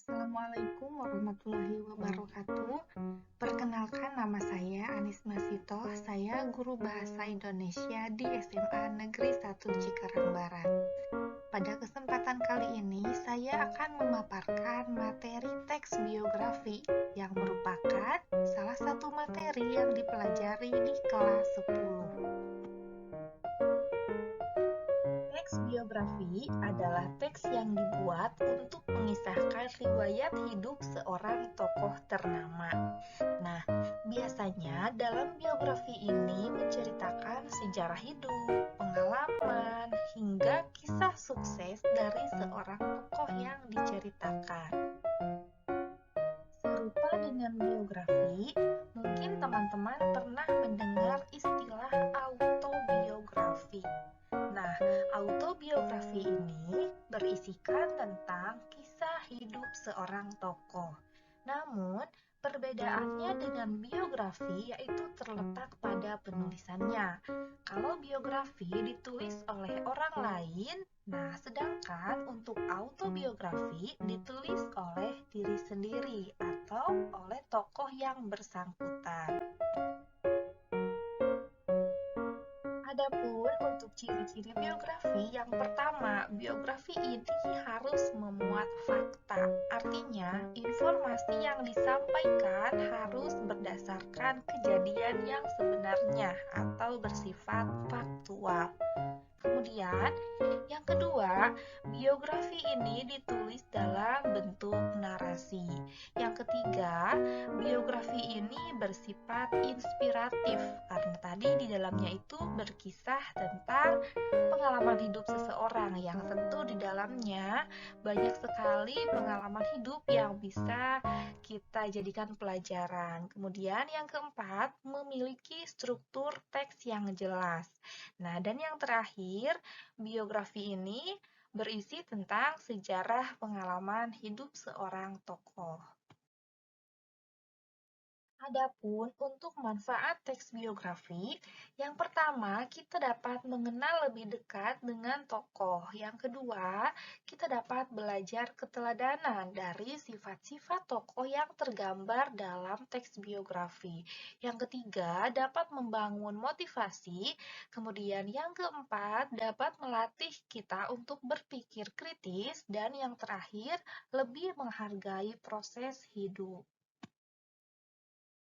Assalamualaikum warahmatullahi wabarakatuh. Perkenalkan, nama saya Anis Masito. Saya guru bahasa Indonesia di SMA Negeri 1 Cikarang Barat. Pada kesempatan kali ini, saya akan memaparkan materi teks biografi yang merupakan salah satu materi yang dipelajari di kelas 10. Teks biografi adalah teks yang dibuat untuk mengisahkan riwayat hidup seorang tokoh ternama. Nah, biasanya dalam biografi ini menceritakan sejarah hidup, pengalaman, hingga kisah sukses dari seorang tokoh yang diceritakan. Serupa dengan biografi, mungkin teman-teman pernah mendengar istilah autobiografi. Nah, autobiografi ini berisikan tentang kisah hidup seorang tokoh. Namun, perbedaannya dengan biografi yaitu terletak pada penulisannya. Kalau biografi ditulis oleh orang lain, nah sedangkan untuk autobiografi ditulis oleh diri sendiri atau oleh tokoh yang bersangkutan. Adapun untuk ciri-ciri biografi, yang pertama, biografi ini harus memuat fakta. Artinya, informasi yang disampaikan harus berdasarkan kejadian yang sebenarnya atau bersifat faktual. Kemudian, yang kedua, biografi ini ditulis dalam bentuk narasi. Yang ketiga, biografi ini bersifat inspiratif karena tadi di dalamnya itu berkisah tentang pengalaman hidup seseorang yang tentu di dalamnya banyak sekali pengalaman hidup yang bisa kita jadikan pelajaran. Kemudian yang keempat, memiliki struktur teks yang jelas. Nah, dan yang terakhir, biografi ini berisi tentang sejarah pengalaman hidup seorang tokoh. Adapun untuk manfaat teks biografi, yang pertama kita dapat mengenal lebih dekat dengan tokoh. Yang kedua, kita dapat belajar keteladanan dari sifat-sifat tokoh yang tergambar dalam teks biografi. Yang ketiga, dapat membangun motivasi. Kemudian yang keempat, dapat melatih kita untuk berpikir kritis. Dan yang terakhir, lebih menghargai proses hidup.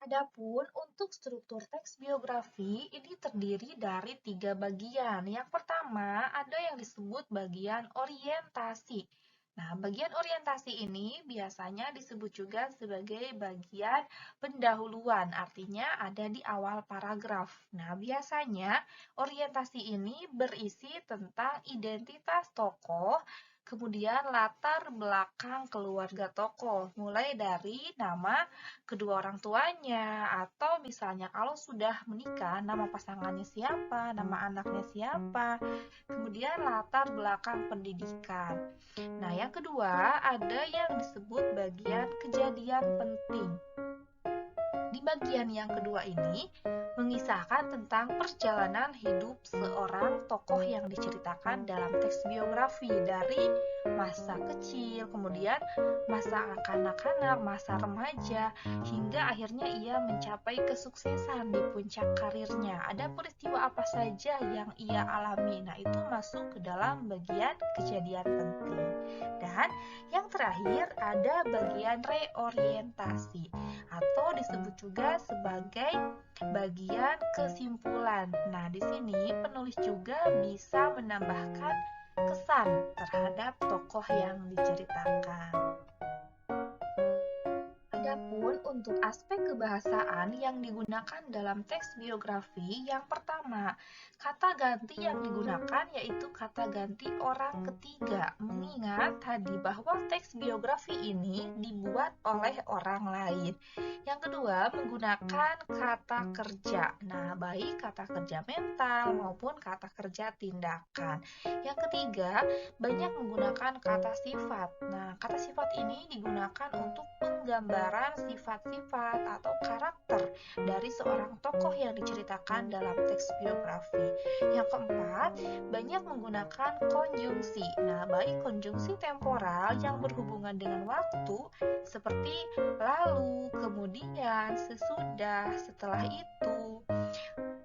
Adapun untuk struktur teks biografi ini terdiri dari 3 bagian. Yang pertama ada yang disebut bagian orientasi. Nah, bagian orientasi ini biasanya disebut juga sebagai bagian pendahuluan, artinya ada di awal paragraf. Nah, biasanya orientasi ini berisi tentang identitas tokoh, kemudian latar belakang keluarga tokoh, mulai dari nama kedua orang tuanya, atau misalnya kalau sudah menikah, nama pasangannya siapa, nama anaknya siapa, kemudian latar belakang pendidikan. Nah, yang kedua, ada yang disebut bagian kejadian penting. Di bagian yang kedua ini, mengisahkan tentang perjalanan hidup seorang tokoh yang diceritakan dalam teks biografi dari masa kecil, kemudian masa kanak-kanak, masa remaja, hingga akhirnya ia mencapai kesuksesan di puncak karirnya. Ada peristiwa apa saja yang ia alami, nah itu masuk ke dalam bagian kejadian penting. Dan yang terakhir ada bagian reorientasi atau disebut juga sebagai bagian kesimpulan. Nah, di sini penulis juga bisa menambahkan kesan terhadap tokoh yang diceritakan. Adapun untuk aspek kebahasaan yang digunakan dalam teks biografi, yang pertama, kata ganti yang digunakan yaitu kata ganti orang ketiga, mengingat tadi bahwa teks biografi ini dibuat oleh orang lain. Yang kedua, menggunakan kata kerja. Nah, baik kata kerja mental maupun kata kerja tindakan. Yang ketiga, banyak menggunakan kata sifat. Nah, kata sifat ini digunakan untuk penggambaran sifat-sifat atau karakter dari seorang tokoh yang diceritakan dalam teks biografi. Yang keempat, banyak menggunakan konjungsi. Nah, baik konjungsi temporal yang berhubungan dengan waktu seperti lalu, kemudian, sesudah, setelah itu,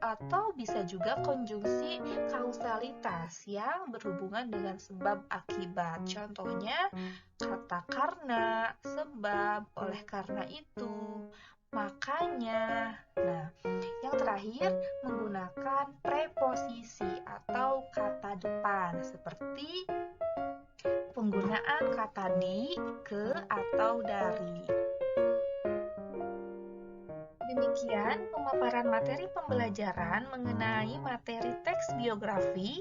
atau bisa juga konjungsi kausalitas yang berhubungan dengan sebab akibat. Contohnya kata karena, sebab, oleh karena itu, makanya. Nah, yang terakhir menggunakan preposisi atau kata depan seperti penggunaan kata di, ke, atau dari. Demikian pemaparan materi pembelajaran mengenai materi teks biografi.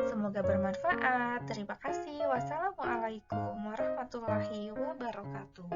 Semoga bermanfaat. Terima kasih. Wassalamualaikum warahmatullahi wabarakatuh.